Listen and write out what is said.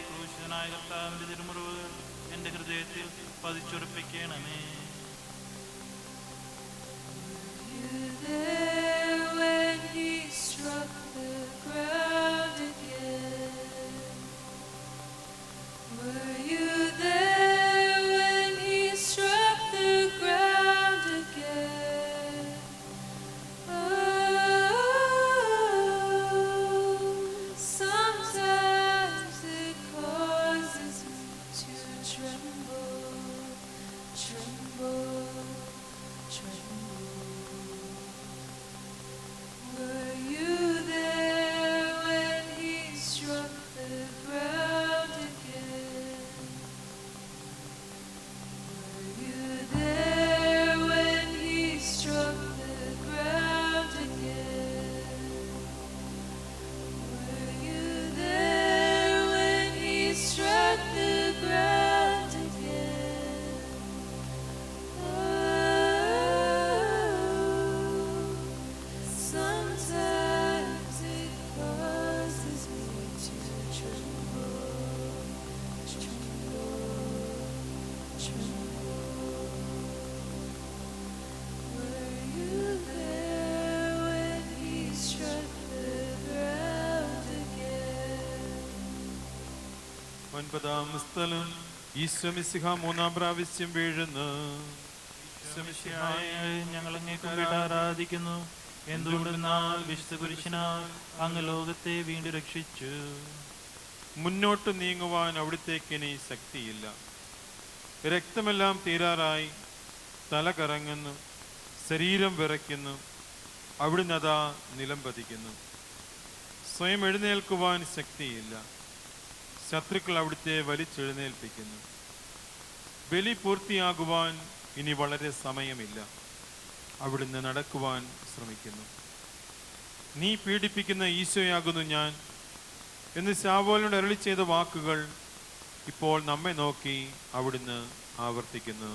ക്രൂശനായ കർത്താവിന്റെ തിരുമുറിവുകൾ എന്റെ ഹൃദയത്തിൽ പതിച്ചുറപ്പിക്കണമേ. ഒൻപതാം സ്ഥലം. ഈശോ മിശിഹ മൂന്നാം പ്രാവശ്യം വീഴുന്നു. ഞങ്ങൾ അങ്ങേ കുമ്പിട്ട് ആരാധിക്കുന്നു. എന്തുകൊണ്ടെന്നാൽ വിശുദ്ധ പുരുഷനാൽ അങ്ങ് ലോകത്തെ വീണ്ടും രക്ഷിച്ചു. മുന്നോട്ട് നീങ്ങുവാൻ അവിടുത്തേക്ക് ഇനി ശക്തിയില്ല. രക്തമെല്ലാം തീരാറായി. തല കറങ്ങുന്നു, ശരീരം വിറയ്ക്കുന്നു. അവിടുന്ന് അതാ നിലം പതിക്കുന്നു. സ്വയം എഴുന്നേൽക്കുവാൻ ശക്തിയില്ല. ശത്രുക്കൾ അവിടുത്തെ വലിച്ചെഴുന്നേൽപ്പിക്കുന്നു. ബലി പൂർത്തിയാകുവാൻ ഇനി വളരെ സമയമില്ല. അവിടുന്ന് നടക്കുവാൻ ശ്രമിക്കുന്നു. നീ പീഡിപ്പിക്കുന്ന ഈശോയാകുന്നു ഞാൻ എന്ന് ശാവോലിനോട് അരുളി ചെയ്ത വാക്കുകൾ ഇപ്പോൾ നമ്മെ നോക്കി അവിടുന്ന് ആവർത്തിക്കുന്നു.